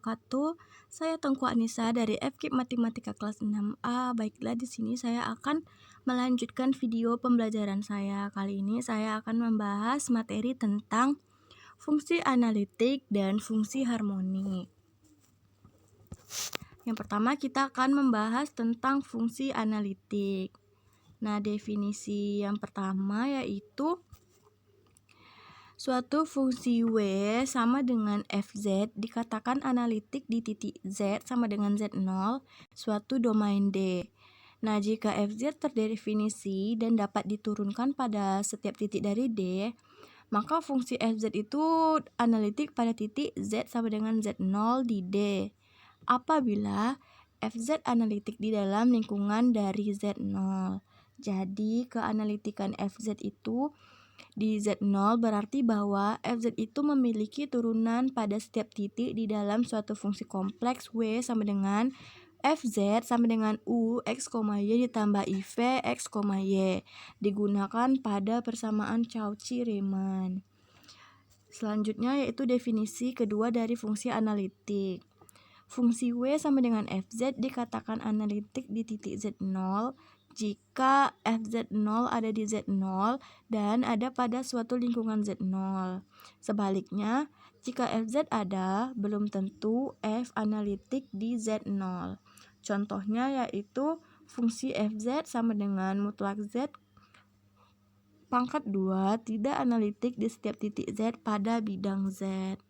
wabarakatuh. Saya Tengku Anissa dari FKIP Matematika kelas 6A. Baiklah, di sini saya akan melanjutkan video pembelajaran saya. Kali ini saya akan membahas materi tentang fungsi analitik dan fungsi harmoni. Yang pertama, kita akan membahas tentang fungsi analitik. Nah, definisi yang pertama yaitu suatu fungsi W sama dengan Fz dikatakan analitik di titik Z sama dengan Z0 suatu domain D. Nah, jika Fz terdefinisi dan dapat diturunkan pada setiap titik dari D, maka fungsi Fz itu analitik pada titik Z sama dengan Z0 di D. Apabila Fz analitik di dalam lingkungan dari Z0. Jadi, keanalitikan Fz itu di Z0 berarti bahwa Fz itu memiliki turunan pada setiap titik di dalam suatu fungsi kompleks W sama dengan Fz sama dengan U X, Y ditambah IV X, Y digunakan pada persamaan Cauchy-Riemann. Selanjutnya yaitu definisi kedua dari fungsi analitik. Fungsi W sama dengan Fz dikatakan analitik di titik Z0 jika Fz0 ada di Z0 dan ada pada suatu lingkungan Z0. Sebaliknya, jika Fz ada, belum tentu F analitik di Z0. Contohnya yaitu fungsi Fz sama dengan mutlak Z pangkat 2 tidak analitik di setiap titik Z pada bidang Z.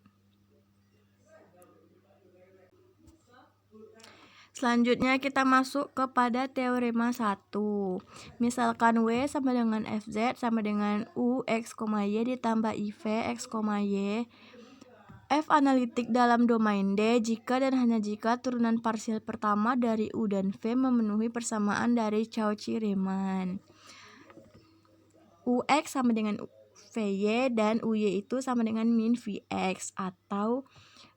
Selanjutnya kita masuk kepada teorema 1. Misalkan W sama dengan Fz sama dengan U X, Y ditambah IV X, Y. F analitik dalam domain D jika dan hanya jika turunan parsial pertama dari U dan V memenuhi persamaan dari Cauchy-Riemann. UX sama dengan VY dan UY itu sama dengan min VX atau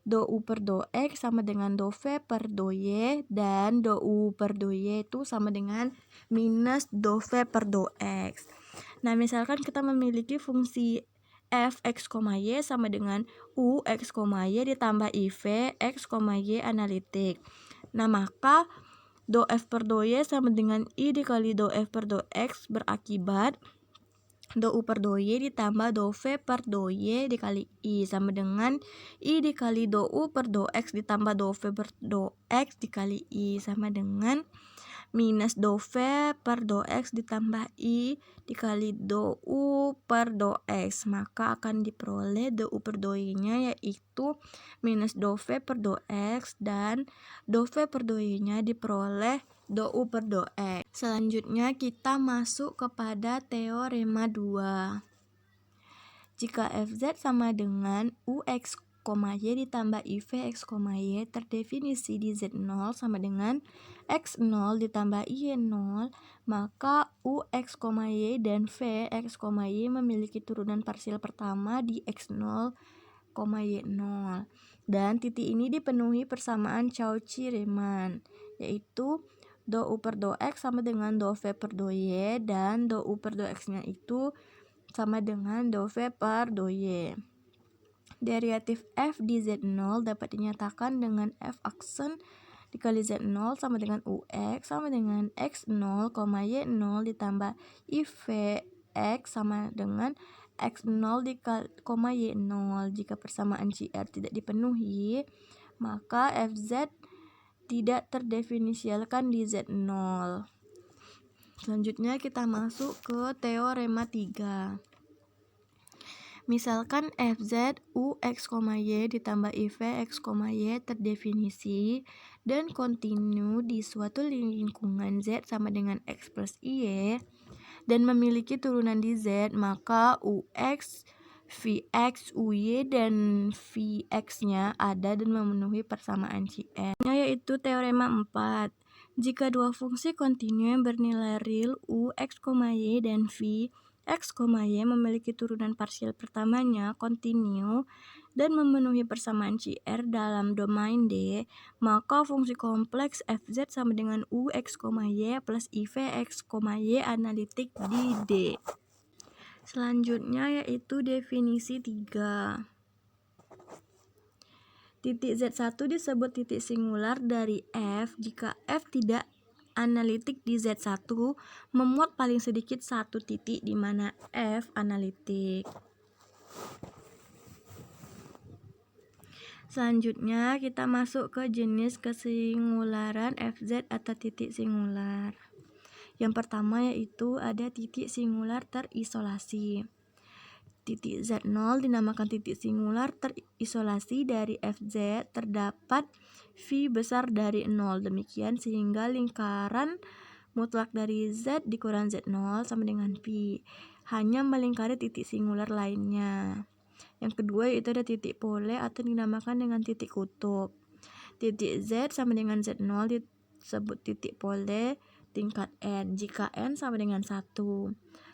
do U per do X sama dengan do V per do Y dan do U per do Y itu sama dengan minus do V per do X. Nah, misalkan kita memiliki fungsi f X, Y sama dengan U X, Y ditambah IV X, Y analitik. Nah, maka do F per do Y sama dengan I dikali do F per do X berakibat do U per do Y ditambah do V per do Y dikali I sama dengan I dikali do U per do X ditambah do V per do X dikali I sama dengan minus do V per do X ditambah I dikali do U per do X. Maka akan diperoleh do U per do Y-nya yaitu minus do V per do X dan do V per do Y-nya diperoleh do U per do X. Selanjutnya kita masuk kepada teorema 2. Jika Fz sama dengan Ux, Y ditambah IV X, Y terdefinisi di Z0 sama dengan X0 ditambah Y0, maka Ux, Y dan V X, Y memiliki turunan parsial pertama di X0, Y0. Dan titik ini dipenuhi persamaan Cauchy-Riemann, yaitu do U per do X sama dengan do V per do Y dan do U per do X-nya itu sama dengan do V per do Y. Derivatif F di Z0 dapat dinyatakan dengan F aksen dikali Z0 sama dengan UX sama dengan X0, Y0 ditambah IV X sama dengan X0 dikali Y0. Jika persamaan CR tidak dipenuhi, maka Fz tidak terdefinisialkan di Z0. Selanjutnya kita masuk ke teorema 3. Misalkan Fz Ux, Y ditambah IV X, Y terdefinisi dan kontinu di suatu lingkungan Z sama dengan X plus Y dan memiliki turunan di Z, maka Ux, Vx, Uy dan Vx-nya ada dan memenuhi persamaan CN, yaitu teorema 4. Jika dua fungsi kontinu yang bernilai real Ux, Y dan Vx, Y memiliki turunan parsial pertamanya kontinu dan memenuhi persamaan CR dalam domain D, maka fungsi kompleks Fz sama dengan Ux, Y plus Ivx, Y analitik di D. Selanjutnya yaitu definisi 3. Titik Z1 disebut titik singular dari F jika F tidak analitik di Z1 memuat paling sedikit satu titik di mana F analitik. Selanjutnya kita masuk ke jenis kesingularan FZ atau titik singular. Yang pertama yaitu ada titik singular terisolasi. Titik Z0 dinamakan titik singular terisolasi dari FZ terdapat V besar dari 0. Demikian sehingga lingkaran mutlak dari Z dikurang Z0 sama dengan V. Hanya melingkari titik singular lainnya. Yang kedua yaitu ada titik pole atau dinamakan dengan titik kutub. Titik Z sama dengan Z0 disebut titik pole tingkat N jika N sama dengan 1.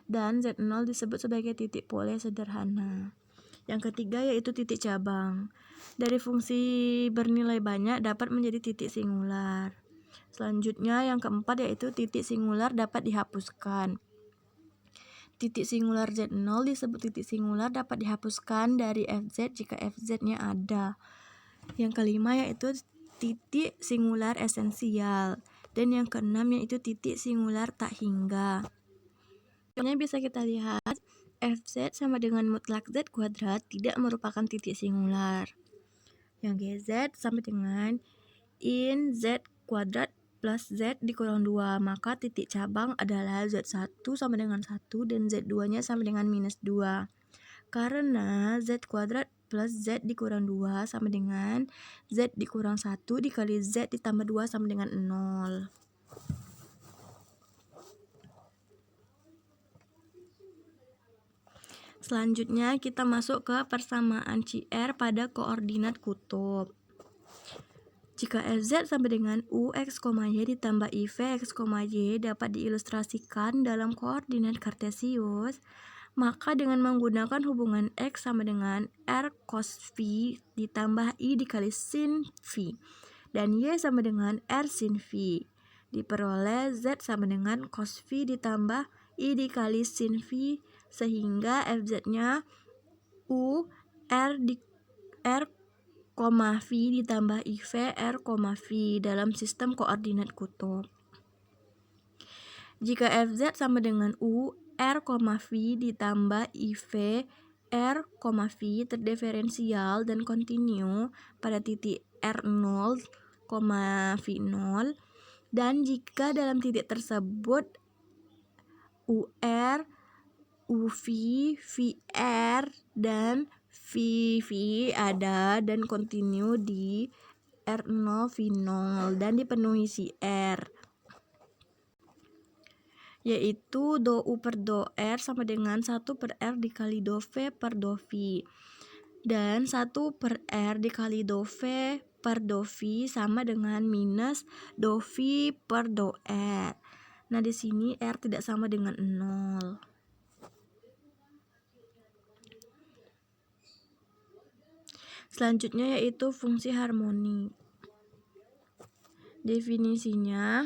Dan Z0 disebut sebagai titik pole sederhana. Yang ketiga yaitu titik cabang. Dari fungsi bernilai banyak dapat menjadi titik singular. Selanjutnya yang keempat yaitu titik singular dapat dihapuskan. Titik singular Z0 disebut titik singular dapat dihapuskan dari FZ jika FZ-nya ada. Yang kelima yaitu titik singular esensial. Dan yang keenam yaitu titik singular tak hingga. Contohnya bisa kita lihat FZ sama dengan mutlak Z kuadrat tidak merupakan titik singular. Yang GZ sama dengan in Z kuadrat plus Z dikurang 2, maka titik cabang adalah Z1 sama dengan 1 dan Z2 nya sama dengan minus 2. Karena Z kuadrat plus Z dikurang 2 sama dengan Z dikurang 1 dikali Z ditambah 2 sama dengan 0. Selanjutnya kita masuk ke persamaan CR pada koordinat kutub. Jika FZ sama dengan UX, Y ditambah IV, X, Y dapat diilustrasikan dalam koordinat kartesius, maka dengan menggunakan hubungan X sama dengan R cos V ditambah I dikali sin V, dan Y sama dengan R sin V, diperoleh Z sama dengan cos V ditambah I dikali sin V, sehingga FZ-nya U R V ditambah IV R, V dalam sistem koordinat kutub. Jika FZ sama dengan U R, V ditambah IV R, V terdiferensial dan kontinu pada titik R0, V0, dan jika dalam titik tersebut UR, UV, VR, dan VV ada dan kontinu di R0, V0 dan dipenuhi CR, yaitu do U per do R sama dengan 1 per R dikali do V per do V, dan 1 per R dikali do V per do V sama dengan minus do V per do R. Nah di sini R tidak sama dengan 0. Selanjutnya yaitu fungsi harmonik. Definisinya,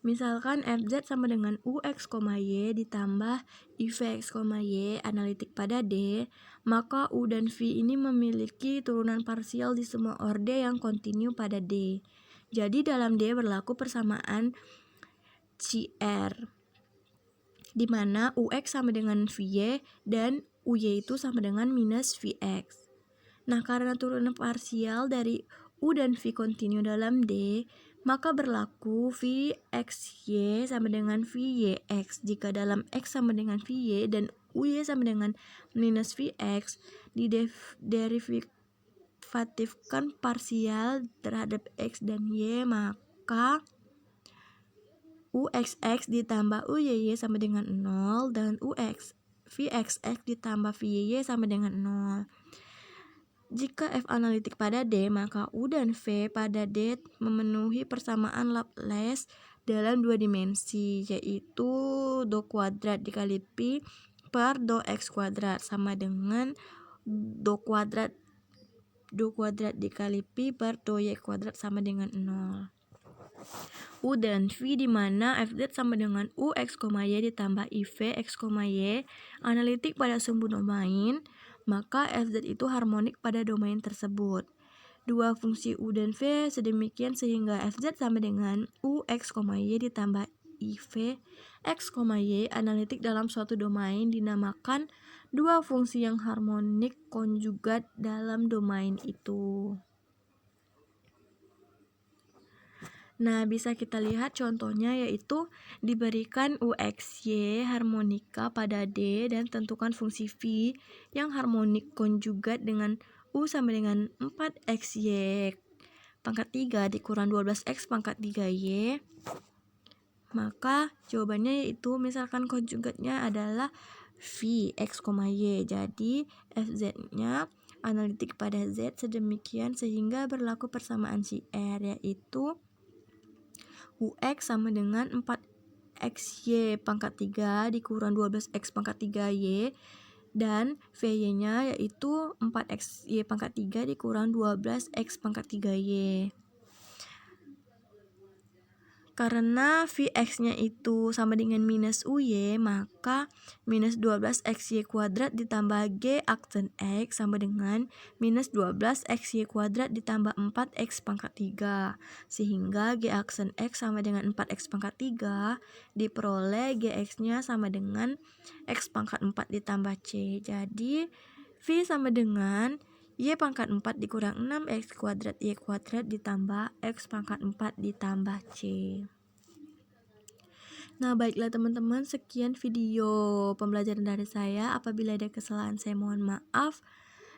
misalkan FZ sama dengan UX, Y ditambah IVX, Y analitik pada D, maka U dan V ini memiliki turunan parsial di semua orde yang kontinu pada D. Jadi dalam D berlaku persamaan CR, di mana UX sama dengan VY dan UY itu sama dengan minus VX. Nah, karena turunan parsial dari U dan V kontinu dalam D, maka berlaku VXY sama dengan VYX. Jika dalam X sama dengan VY dan UY sama dengan minus VX, diderivatifkan parsial terhadap X dan Y, maka UXX ditambah UYY sama dengan 0 dan VXX ditambah VYY sama dengan 0. Jika F analitik pada D, maka U dan V pada D memenuhi persamaan Laplace dalam dua dimensi, yaitu do kuadrat dikali pi per do X kuadrat sama dengan do kuadrat dikali pi per do Y kuadrat sama dengan 0. U dan V di mana FZ sama dengan UX, Y ditambah IV X, Y analitik pada sumbu domain, maka FZ itu harmonik pada domain tersebut. dua fungsi U dan V sedemikian sehingga Fz sama dengan Ux, Y ditambah IV X, Y analitik dalam suatu domain dinamakan dua fungsi yang harmonik konjugat dalam domain itu. Nah, bisa kita lihat contohnya yaitu diberikan UXY harmonika pada D dan tentukan fungsi V yang harmonik konjugat dengan U sama dengan 4XY pangkat 3 dikurang 12X pangkat 3Y. Maka jawabannya yaitu misalkan konjugatnya adalah V, X, Y. Jadi FZ-nya analitik pada Z sedemikian sehingga berlaku persamaan si R yaitu UX sama dengan 4XY pangkat 3 dikurang 12X pangkat 3Y dan VY-nya yaitu 4XY pangkat 3 dikurang 12X pangkat 3Y. Karena Vx-nya itu sama dengan minus UY, maka minus 12XY kuadrat ditambah G aksen X sama dengan minus 12XY kuadrat ditambah 4X pangkat 3. Sehingga G aksen X sama dengan 4X pangkat 3, diperoleh Gx-nya sama dengan X pangkat 4 ditambah C. Jadi, V sama dengan Y pangkat 4 dikurang 6X kuadrat Y kuadrat ditambah X pangkat 4 ditambah C. Nah, baiklah teman-teman, sekian video pembelajaran dari saya. Apabila ada kesalahan saya mohon maaf.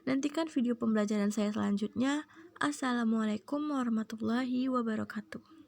Nantikan video pembelajaran saya selanjutnya. Assalamualaikum warahmatullahi wabarakatuh.